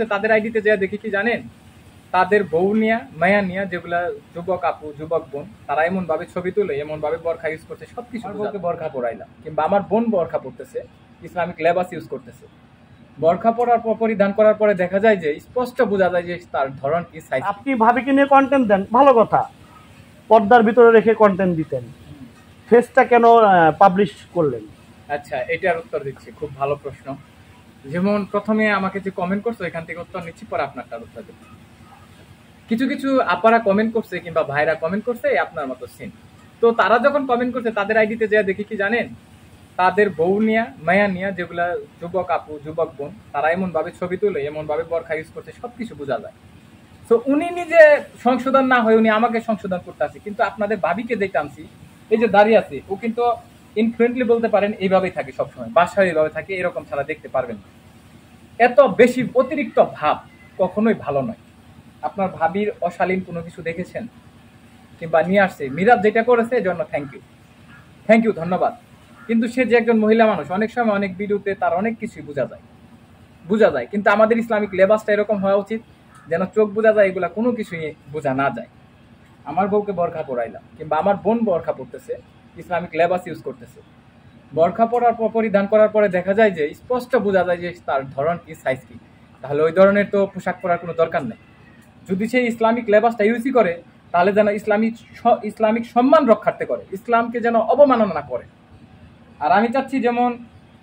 করছে তাদের আইডিতে যা দেখি কি জানেন, তাদের বউ নিয়া মায়া নিয়া যেগুলা যুবক আপু যুবক বোন তারা এমন ভাবে ছবি তুলে, এমন ভাবে বরখা ইউজ করছে, সবকিছু বউকে বরখা পরাইলাম, কিংবা আমার বোন বরখা পড়তেছে, ইসলামিক লেবাস ইউজ করতেছে। বরখা পরার পর পরিধান করার পরে দেখা যায় যে স্পষ্ট বোঝা যায় যে তার ধরন কি সাইজ। আপনি ভাবিকে নিয়ে কন্টেন্ট দেন, ভালো কথা, পর্দার ভিতরে রেখে কন্টেন্ট দিতেন, ফেসটা কেন পাবলিশ করলেন? আচ্ছা, এটার উত্তর দিচ্ছি, খুব ভালো প্রশ্ন। যেমন প্রথমে আমাকে যে কমেন্ট করছো এখান থেকে উত্তর নিচ্ছি, পরে আপনারটার উত্তর দেবো। কিছু কিছু আপারা কমেন্ট করছে কিংবা ভাইরা কমেন্ট করছে আপনার মতো সিন, তো তারা যখন কমেন্ট করছে তাদের আইডিতে যা দেখি কি জানেন, তাদের বউ নিয়া মায়া নিয়া যেগুলা যুবক আপু যুবক বোন তারা এমন ভাবে ছবি তুলে, এমন ভাবে বরখা ইউজ করছে, সবকিছু বোঝা যায়। তো উনি নিজে সংশোধন না হয়ে উনি আমাকে সংশোধন করতে আছে, কিন্তু আপনাদের ভাবিকে যে টানছি, এই যে দাঁড়িয়ে আছে, ও কিন্তু ইনফ্লুয়েন্টলি বলতে পারেন এইভাবেই থাকে সবসময়, বাসায় এইভাবে থাকে, এরকম ছাড়া দেখতে পারবেন না। এত বেশি অতিরিক্ত ভাব কখনোই ভালো নয়। আপনার ভাবির অশালীন কোনো কিছু দেখেছেন কিংবা নিয়ে আসছে, মিরাজ যেটা করেছে এজন্য থ্যাংক ইউ ধন্যবাদ। কিন্তু সে যে একজন মহিলা মানুষ, অনেক সময় অনেক ভিডিওতে তার অনেক কিছুই বোঝা যায়, কিন্তু আমাদের ইসলামিক লেবাসটা এরকম হওয়া উচিত যেন চোখ বোঝা যায়, এগুলা কোনো কিছুই বোঝা না যায়। আমার বউকে বরখা পরাইলাম, কিংবা আমার বোন বরখা পড়তেছে, ইসলামিক লেবাস ইউজ করতেছে, বরখা পরার পর পরিধান করার পরে দেখা যায় যে স্পষ্ট বোঝা যায় যে তার ধরন কি সাইজ কি, তাহলে ওই ধরনের তো পোশাক পরার কোনো দরকার নেই। যদি সে ইসলামিক লেবাসটা ইউজই করে, তাহলে যেন ইসলামিক সম্মান রক্ষার্থে করে, ইসলামকে যেন অবমাননা না করে। আর আমি চাচ্ছি, যেমন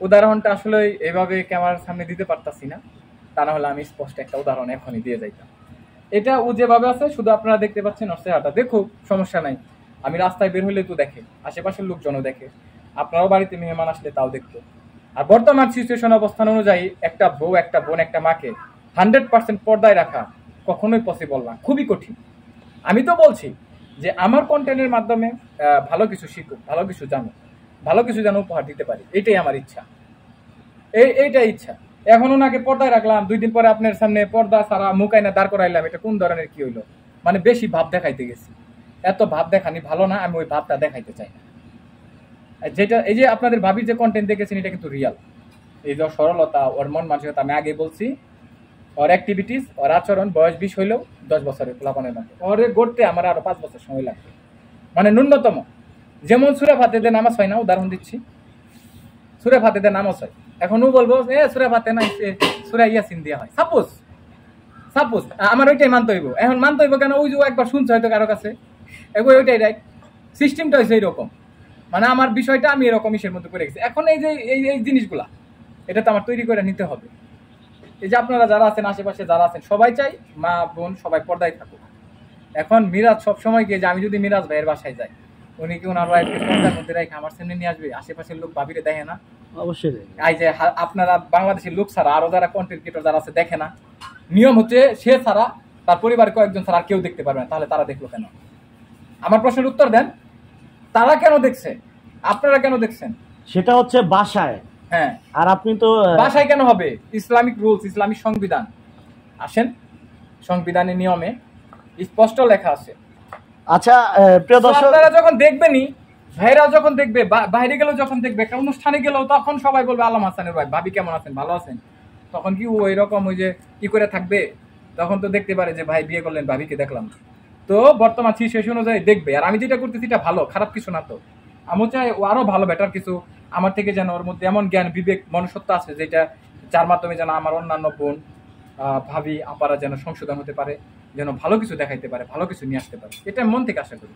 উদাহরণটা আসলে এইভাবে ক্যামেরার সামনে দিতে পারতাছি না, তা না হলে আমি স্পষ্ট একটা উদাহরণ এখনই দিয়ে যাইতাম। এটা ও যেভাবে আছে শুধু আপনারা দেখতে পাচ্ছেন, ওর চেহারাটা দেখুক, সমস্যা নাই। আমি রাস্তায় বের হলে তো দেখে, আশেপাশের লোকজনও দেখে, আপনারাও বাড়িতে মেহমান আসলে তাও দেখতো। আর বর্তমান সিচুয়েশন অবস্থান অনুযায়ী একটা বউ একটা বোন একটা মাকে 100% পর্দায় রাখা কখনোই পসিবল না, খুবই কঠিন। আমি তো বলছি যে আমার কন্টেন্টের মাধ্যমে ভালো কিছু শিখুক, ভালো কিছু জানুক, ভালো কিছু যেন উপহার দিতে পারি, এইটাই আমার ইচ্ছা, এইটাই ইচ্ছা। এখন ওনাকে পর্দায় রাখলাম, 2 দিন পরে আপনার সামনে পর্দা সারা মুখ আইনা দাঁড় করাইলাম, এটা কোন ধরনের কি হইলো? মানে বেশি ভাব দেখাইতে গেছি। এত ভাব দেখানি ভালো না, আমি ওই ভাবটা দেখাইতে চাই না। যেটা এই যে আপনাদের ভাবির যে কন্টেন্ট দেখেছেন, এটা কিন্তু রিয়াল। এই যে সরলতা, ওর মন মানসিকতা, আমি আগে বলছি, ওর অ্যাক্টিভিটিস, ওর আচরণ, বয়স 20 হইলেও 10 বছরের পোলাপানের মতো, ওরে গড়তে আমার আরো 5 বছর সময় লাগবে, মানে ন্যূনতম। যেমন সূরা ফাতিহাতে নামাজ হয় না, উদাহরণ দিচ্ছি, সূরা ফাতিহাতে নামাজ হয়, এখন ও বলবো সূরা ফাতিহা না, সূরা ইয়াসিন দেয়া হয়, সাপোজ আমার ওইটাই মানতে হইব। এখন মানতে হইব কেন? ওই যে একবার শুনছে হয়তো কারো কাছে, ওইটাই রাইট, সিস্টেমটা হয়েছে এইরকম, মানে আমার বিষয়টা আমি এরকম ইসের মধ্যে করে গেছি। এখন এই যে এই জিনিসগুলা, এটা তো আমার তৈরি করে নিতে হবে। এই যে আপনারা যারা আছেন, আশেপাশে যারা আছেন, সবাই চাই মা বোন সবাই পর্দায় থাকুক। এখন মিরাজ সবসময় গিয়ে যে আমি যদি মিরাজ ভাইয়ের বাসায় যাই, উনি কি ওনার ওয়াইফকে পর্দার মধ্যে রেখে আমার সামনে নিয়ে আসবে? আশেপাশের লোক ভাবিরে দেখে না? অবশ্যই। এই যে আপনারা বাংলাদেশের লোক ছাড়া আরো যারা কন্টেন্ট ক্রিয়েটর যারা আছে দেখে না? নিয়ম হচ্ছে সে ছাড়া, তার পরিবার কয়েকজন ছাড়া আর কেউ দেখতে পারবে না, তাহলে তারা দেখলো কেন? আমার প্রশ্নের উত্তর দেন, তারা কেন দেখছে, আপনারা কেন দেখছেন? সেটা হচ্ছে বাসায়। হ্যাঁ, আর আপনি তো বাসায় কেন হবে? ইসলামিক রুলস, ইসলামিক সংবিধান, আসেন, সংবিধানের নিয়মে স্পষ্ট লেখা আছে। আচ্ছা প্রিয় দর্শক, আপনারা যখন দেখবেনই, ভাইরা যখন দেখবে, বাইরে গেলেও যখন দেখবে, একটা অনুষ্ঠানে গেলেও, তখন সবাই বলবে আলম হাসানের ভাই, ভাবি কেমন আছেন, ভালো আছেন? তখন কি ওই রকম ওই যে কি করে থাকবে? তখন তো দেখতে পারে যে ভাই বিয়ে করলেন, ভাবিকে দেখলাম। তো বর্তমান সিচুয়েশন অনুযায়ী দেখবে। আর আমি যেটা করতেছি এটা ভালো, খারাপ কিছু না। তো আমি চাই ও আরো ভালো, বেটার কিছু আমার থেকে, যেন ওর মধ্যে এমন জ্ঞান বিবেক মনুষ্যত্ব আছে যেটা, যার মাধ্যমে যেন আমার অন্যান্য বোন ভাবি আপারা যেন সংশোধন হতে পারে, যেন ভালো কিছু দেখাইতে পারে, ভালো কিছু নিয়ে আসতে পারে, এটা মন থেকে আশা করি।